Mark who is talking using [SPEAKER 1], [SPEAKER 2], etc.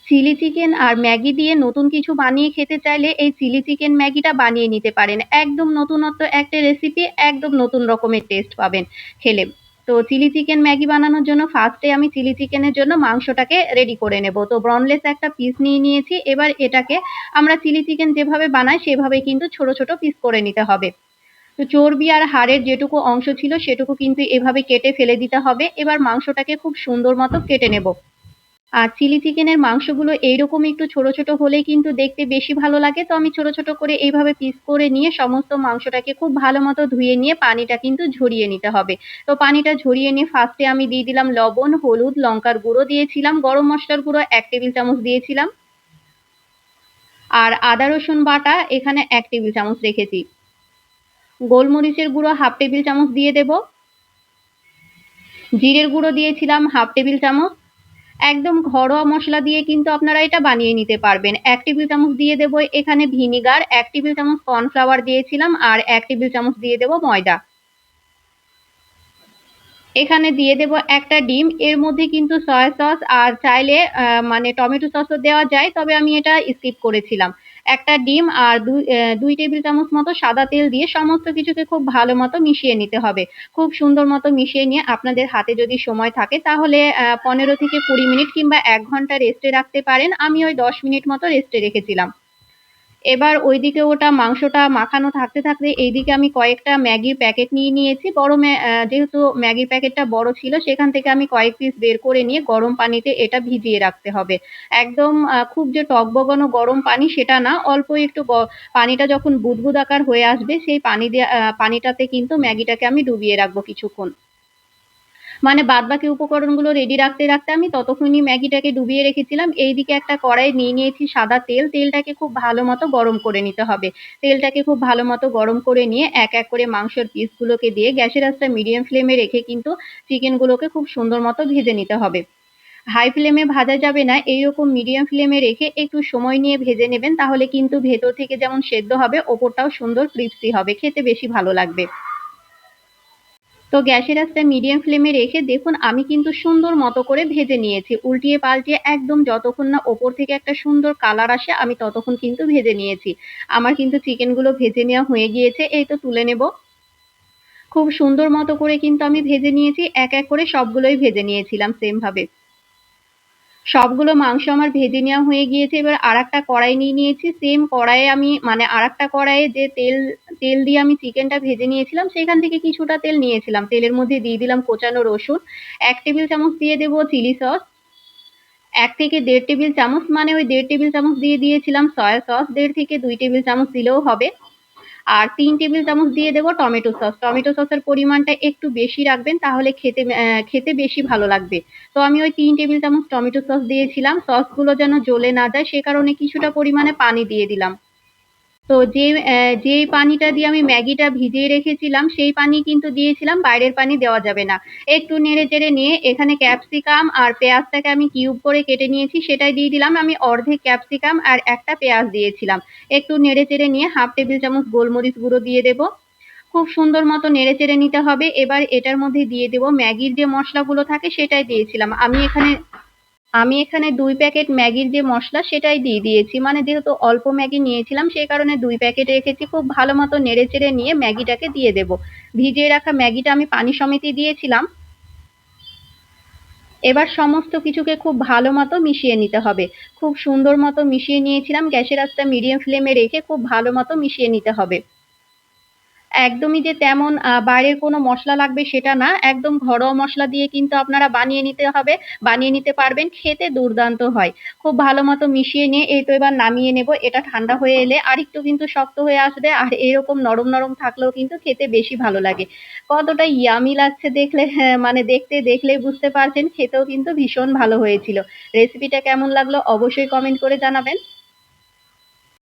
[SPEAKER 1] Chilli chicken আর Maggi দিয়ে নতুন কিছু বানিয়ে খেতে চাইলে এই চিলি চিকেন ম্যাগিটা বানিয়ে নিতে পারেন। একদম নতুনত্ব একটা রেসিপি, একদম নতুন রকমের টেস্ট পাবেন খেলে। তো চিলি চিকেন ম্যাগি বানানোর জন্য ফার্স্টে আমি চিলি চিকেনের জন্য মাংসটাকে রেডি করে নেব। তো boneless একটা পিস নিয়ে নিয়েছি। এবার এটাকে আমরা চিলি চিকেন যেভাবে বানাই সেভাবে কিন্তু ছোট, ছোট পিস করে নিতে হবে। তো চর্বি আর হাড়ের যেটুকু অংশ ছিল সেটুকু কিন্তু এভাবে কেটে ফেলে দিতে হবে। এবার মাংসটাকে খুব সুন্দর মতো কেটে নেব। আর চিলি চিকেনের মাংসগুলো এইরকম একটু ছোট ছোট হলেই কিন্তু দেখতে বেশি ভালো লাগে। তো আমি ছোট ছোট করে এইভাবে পিস করে নিয়ে সমস্ত মাংসটাকে খুব ভালো মতো ধুয়ে নিয়ে পানিটা কিন্তু ঝরিয়ে নিতে হবে। তো পানিটা ঝরিয়ে নিয়ে ফার্স্টে আমি দিয়ে দিলাম লবণ, হলুদ, লঙ্কার গুঁড়ো দিয়েছিলাম, গরম মশলার গুঁড়ো 1 টেবিল চামচ দিয়েছিলাম। আর আদা রসুন বাটা এখানে 1 টেবিল চামচ রেখেছি। গোলমরিচের গুঁড়ো 1/2 টেবিল চামচ দিয়ে দেব। জিরের গুঁড়ো দিয়েছিলাম 1/2 টেবিল চামচ। একদম ঘরোয়া মসলা দিয়ে কিন্তু আপনারা এটা বানিয়ে নিতে পারবেন। 1 টেবিল চামচ দিয়ে দেব এখানে ভিনিগার, 1 টেবিল চামচ কর্নফ্লাওয়ার দিয়েছিলাম আর 1 টেবিল চামচ দিয়ে দেব ময়দা। এখানে দিয়ে দেব একটা ডিম। এর মধ্যে কিন্তু সয়া সস আর চাইলে মানে টমেটো সসও দেওয়া যায়, তবে আমি এটা স্কিপ করেছিলাম। একটা ডিম আর 2 টেবিল চামচ মতো সাদা তেল দিয়ে সমস্ত কিছুকে খুব ভালো মতো মিশিয়ে নিতে হবে। খুব সুন্দর মতো মিশিয়ে নিয়ে আপনাদের হাতে যদি সময় থাকে তাহলে 15 থেকে 20 মিনিট কিংবা 1 ঘন্টা রেস্টে রাখতে পারেন। আমি ওই 10 মিনিট মতো রেস্টে রেখেছিলাম। এবার ওইদিকে ওটা মাংসটা মাখানো থাকতে, থাকতে এইদিকে আমি কয়েকটা ম্যাগির প্যাকেট নিয়ে নিয়েছি। যেহেতু ম্যাগির প্যাকেটটা বড় ছিল সেখান থেকে আমি কয়েক পিস বের করে নিয়ে গরম পানিতে এটা ভিজিয়ে রাখতে হবে। একদম খুব যে টগবগানো গরম পানি সেটা না, অল্প একটু পানিটা যখন বুদবুদ আকার হয়ে আসবে সেই পানিটাতে কিন্তু ম্যাগিটাকে আমি ডুবিয়ে রাখবো কিছুক্ষণ। মানে বাদবাকি উপকরণগুলো রেডি রাখতে রাখতে আমি ততক্ষণই ম্যাগিটাকে ডুবিয়ে রেখেছিলাম। এইদিকে একটা কড়াই নিয়ে নিয়েছি সাদা তেল। তেলটাকে খুব ভালো মতো গরম করে নিতে হবে। তেলটাকে খুব ভালো মতো গরম করে নিয়ে এক এক করে মাংসের পিসগুলোকে দিয়ে গ্যাসের আঁচটা মিডিয়াম ফ্লেমে রেখে কিন্তু চিকেনগুলোকে খুব সুন্দর মতো ভেজে নিতে হবে। হাই ফ্লেমে ভাজা যাবে না, এইরকম মিডিয়াম ফ্লেমে রেখে একটু সময় নিয়ে ভেজে নেবেন, তাহলে কিন্তু ভেতর থেকে যেমন সেদ্ধ হবে ওপরটাও সুন্দর ক্রিস্পি হবে, খেতে বেশি ভালো লাগবে। তো গ্যাসের আঁচটা মিডিয়াম ফ্লেমে রেখে দেখুন আমি কিন্তু সুন্দর মতো করে ভেজে নিয়েছি। উল্টিয়ে পাল্টিয়ে একদম যতক্ষণ না ওপর থেকে একটা সুন্দর কালার আসে আমি ততক্ষণ কিন্তু ভেজে নিয়েছি। আমার কিন্তু চিকেনগুলো ভেজে নেওয়া হয়ে গিয়েছে। এই তো তুলে নেব। খুব সুন্দর মতো করে কিন্তু আমি ভেজে নিয়েছি। এক এক করে সবগুলোই ভেজে নিয়েছিলাম সেম ভাবে। সবগুলো মাংস আমার ভেজে নেওয়া হয়ে গিয়েছে। এবার আরেকটা কড়াই নিয়ে নিয়েছি। সেম কড়াইয়ে আমি মানে আরেকটা কড়াইয়ে যে তেল দিয়ে আমি চিকেনটা ভেজে নিয়েছিলাম সেখান থেকে কিছুটা তেল নিয়েছিলাম। তেলের মধ্যে দিয়ে দিলাম কোচানো রসুন। 1 টেবিল চামচ দিয়ে দেব চিলি সস। 1 থেকে 1.5 টেবিল চামচ মানে ওই 1.5 টেবিল চামচ দিয়ে দিয়েছিলাম সয়া সস। 1.5 থেকে 2 টেবিল চামচ দিলেও হবে। আর 3 টেবিল চামচ দিয়ে দেব টমেটো সস। টমেটো সসের পরিমাণটা একটু বেশি রাখবেন, তাহলে খেতে বেশি ভালো লাগবে। তো আমি ওই 3 টেবিল চামচ টমেটো সস দিয়েছিলাম। সসগুলো যেন জ্বলে না যায় সে কারণে কিছুটা পরিমাণে পানি দিয়ে দিলাম। তো যেই পানিটা দিয়ে আমি ম্যাগিটা ভিজিয়ে রেখেছিলাম সেই পানি কিন্তু দিয়েছিলাম, বাইরের পানি দেওয়া যাবে না। একটু নেড়েচেড়ে নিয়ে এখানে ক্যাপসিকাম আর পেঁয়াজটাকে আমি কিউব করে কেটে নিয়েছি সেটাই দিয়ে দিলাম। আমি অর্ধেক ক্যাপসিকাম আর একটা পেঁয়াজ দিয়েছিলাম। একটু নেড়েচেড়ে নিয়ে 1/2 টেবিল চামচ গোলমরিচ গুঁড়ো দিয়ে দেব। খুব সুন্দর মতো নেড়েচেড়ে নিতে হবে। এবার এটার মধ্যে দিয়ে দেব ম্যাগির যে মশলাগুলো থাকে সেটাই দিয়েছিলাম। আমি এখানে 2 প্যাকেট ম্যাগির যে মসলা সেটাই দিয়ে দিয়েছি। মানে যেহেতু অল্প ম্যাগি নিয়েছিলাম সেই কারণে 2 প্যাকেট রেখেছি। খুব ভালো মতো নেড়েচেড়ে নিয়ে ম্যাগিটাকে দিয়ে দেব। ভিজিয়ে রাখা ম্যাগিটা আমি পানি সমেতই দিয়েছিলাম। এবার সমস্ত কিছুকে খুব ভালো মতো মিশিয়ে নিতে হবে। খুব সুন্দর মতো মিশিয়ে নিয়েছিলাম। গ্যাসের আঁচটা মিডিয়াম ফ্লেমে রেখে খুব ভালো মতো মিশিয়ে নিতে হবে। একদমই যে তেমন বাইরের কোনো মসলা লাগবে সেটা না। একদম ঘরোয়া মসলা দিয়ে কিন্তু আপনারা বানিয়ে নিতে পারবেন। খেতে দুর্দান্ত হয়। খুব ভালো মতো মিশিয়ে নিয়ে এই তো এবার নামিয়ে নেব। এটা ঠান্ডা হয়ে এলে আরেকটু কিন্তু শক্ত হয়ে আসবে। আর এরকম নরম, নরম থাকলেও কিন্তু খেতে বেশি ভালো লাগে। কতটা ইয়াম্মি লাগছে দেখলে, হ্যাঁ, মানে দেখলেই বুঝতে পারছেন। খেতেও কিন্তু ভীষণ ভালো হয়েছিল। রেসিপিটা কেমন লাগলো অবশ্যই কমেন্ট করে জানাবেন।